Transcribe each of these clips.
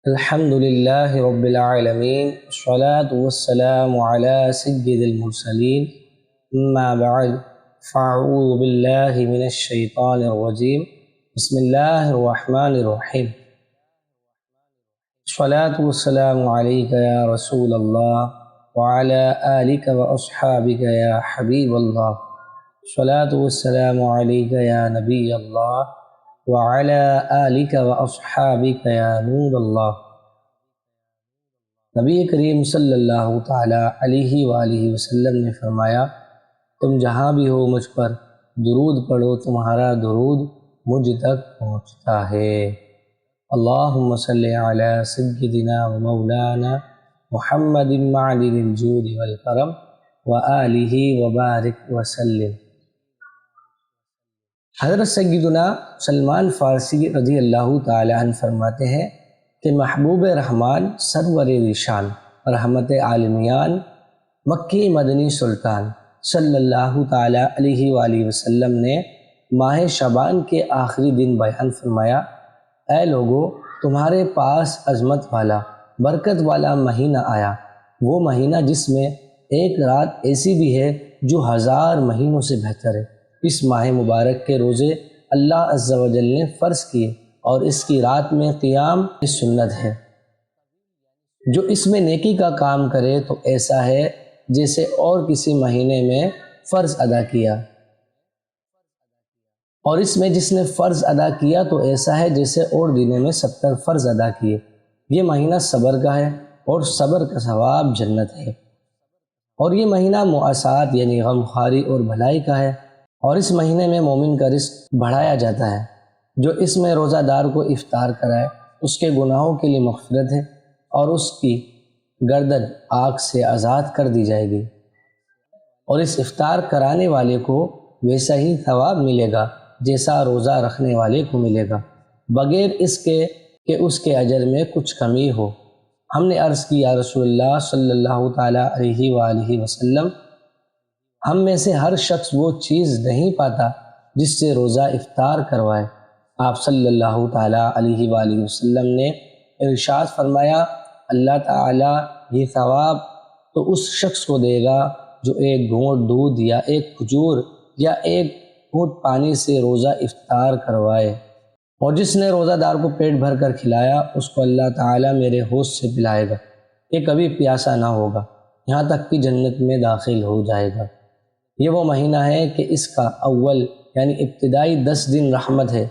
الحمد للہ رب العالمین والصلاة والسلام علی سید المرسلین اما بعد فاعوذ باللہ من الشیطان الرجیم بسم اللہ الرحمن الرحیم الصلاة والسلام علیک یا رسول اللہ وعلی آلک واصحابک یا حبیب اللہ الصلاة والسلام علیک یا نبی اللہ وعلی آلک واصحابک یا نور اللہ۔ نبی کریم صلی اللہ تعالیٰ علیہ وآلہ وسلم نے فرمایا، تم جہاں بھی ہو مجھ پر درود پڑھو، تمہارا درود مجھ تک پہنچتا ہے۔ اللہم صلی علی سیدنا و مولانا محمد معدن الجود والکرم وآلہ وبارک وسلم۔ حضرت سیدنا سلمان فارسی رضی اللہ تعالیٰ عنہ فرماتے ہیں کہ محبوب رحمان سرور ذیشان رحمت عالمیان مکی مدنی سلطان صلی اللہ تعالیٰ علیہ وآلہ وسلم نے ماہ شعبان کے آخری دن بیان فرمایا، اے لوگو، تمہارے پاس عظمت والا برکت والا مہینہ آیا، وہ مہینہ جس میں ایک رات ایسی بھی ہے جو 1000 مہینوں سے بہتر ہے۔ اس ماہ مبارک کے روزے اللہ عز و جل نے فرض کیے اور اس کی رات میں قیام سنت ہے۔ جو اس میں نیکی کا کام کرے تو ایسا ہے جیسے اور کسی مہینے میں فرض ادا کیا، اور اس میں جس نے فرض ادا کیا تو ایسا ہے جیسے اور دنوں میں 70 فرض ادا کیے۔ یہ مہینہ صبر کا ہے اور صبر کا ثواب جنت ہے، اور یہ مہینہ مؤاسات یعنی غمخواری اور بھلائی کا ہے، اور اس مہینے میں مومن کا رزق بڑھایا جاتا ہے۔ جو اس میں روزہ دار کو افطار کرائے اس کے گناہوں کے لیے مغفرت ہے، اور اس کی گردن آگ سے آزاد کر دی جائے گی، اور اس افطار کرانے والے کو ویسا ہی ثواب ملے گا جیسا روزہ رکھنے والے کو ملے گا، بغیر اس کے کہ اس کے اجر میں کچھ کمی ہو۔ ہم نے عرض کی، یا رسول اللہ صلی اللہ تعالیٰ علیہ وآلہ وسلم، ہم میں سے ہر شخص وہ چیز نہیں پاتا جس سے روزہ افطار کروائے۔ آپ صلی اللہ تعالیٰ علیہ وآلہ وسلم نے ارشاد فرمایا، اللہ تعالیٰ یہ ثواب تو اس شخص کو دے گا جو ایک گھونٹ دودھ یا ایک کھجور یا ایک گھونٹ پانی سے روزہ افطار کروائے، اور جس نے روزہ دار کو پیٹ بھر کر کھلایا اس کو اللہ تعالیٰ میرے حوض سے پلائے گا، یہ کبھی پیاسا نہ ہوگا یہاں تک کہ جنت میں داخل ہو جائے گا۔ یہ وہ مہینہ ہے کہ اس کا اول یعنی ابتدائی 10 دن رحمت ہے،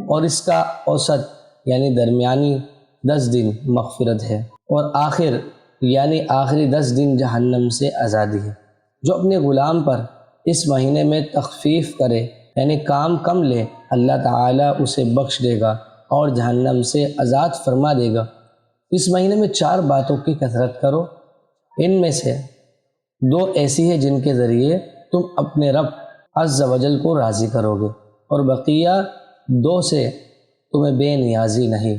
اور اس کا اوسط یعنی درمیانی 10 دن مغفرت ہے، اور آخر یعنی آخری 10 دن جہنم سے آزادی ہے۔ جو اپنے غلام پر اس مہینے میں تخفیف کرے یعنی کام کم لے، اللہ تعالیٰ اسے بخش دے گا اور جہنم سے آزاد فرما دے گا۔ اس مہینے میں 4 باتوں کی کثرت کرو، ان میں سے 2 ایسی ہیں جن کے ذریعے تم اپنے رب عز و جل کو راضی کرو گے، اور بقیہ 2 سے تمہیں بے نیازی نہیں۔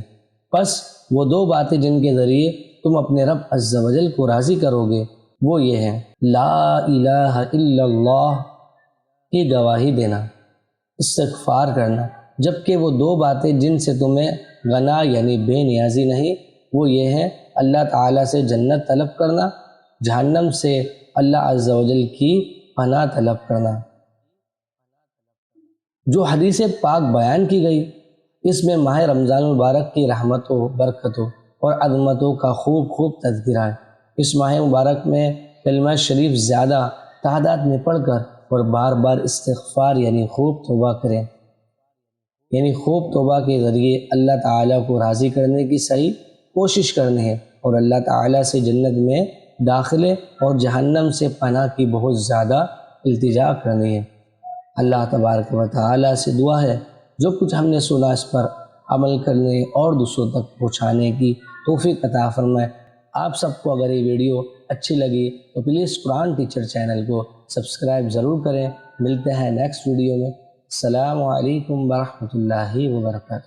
پس وہ 2 باتیں جن کے ذریعے تم اپنے رب عز و جل کو راضی کرو گے وہ یہ ہیں، لا الہ الا اللہ کی گواہی دینا، استغفار کرنا، جبکہ وہ 2 باتیں جن سے تمہیں غنا یعنی بے نیازی نہیں وہ یہ ہیں، اللہ تعالیٰ سے جنت طلب کرنا، جہنم سے اللہ عز و جل کی پناہ طلب کرنا۔ جو حدیث پاک بیان کی گئی اس میں ماہ رمضان المبارک کی رحمتوں، برکتوں اور عظمتوں کا خوب تذکرہ ہے۔ اس ماہ مبارک میں کلمہ شریف زیادہ تعداد میں پڑھ کر اور بار بار استغفار یعنی خوب توبہ کریں، یعنی خوب توبہ کے ذریعے اللہ تعالیٰ کو راضی کرنے کی صحیح کوشش کرنی ہے، اور اللہ تعالیٰ سے جنت میں داخلے اور جہنم سے پناہ کی بہت زیادہ التجا کرنی ہے۔ اللہ تبارک و تعالیٰ سے دعا ہے جو کچھ ہم نے سنا اس پر عمل کرنے اور دوسروں تک پہنچانے کی توفیق عطا فرمائے۔ آپ سب کو اگر یہ ویڈیو اچھی لگی تو پلیز قرآن ٹیچر چینل کو سبسکرائب ضرور کریں۔ ملتے ہیں نیکسٹ ویڈیو میں۔ السلام علیکم ورحمۃ اللہ وبرکاتہ۔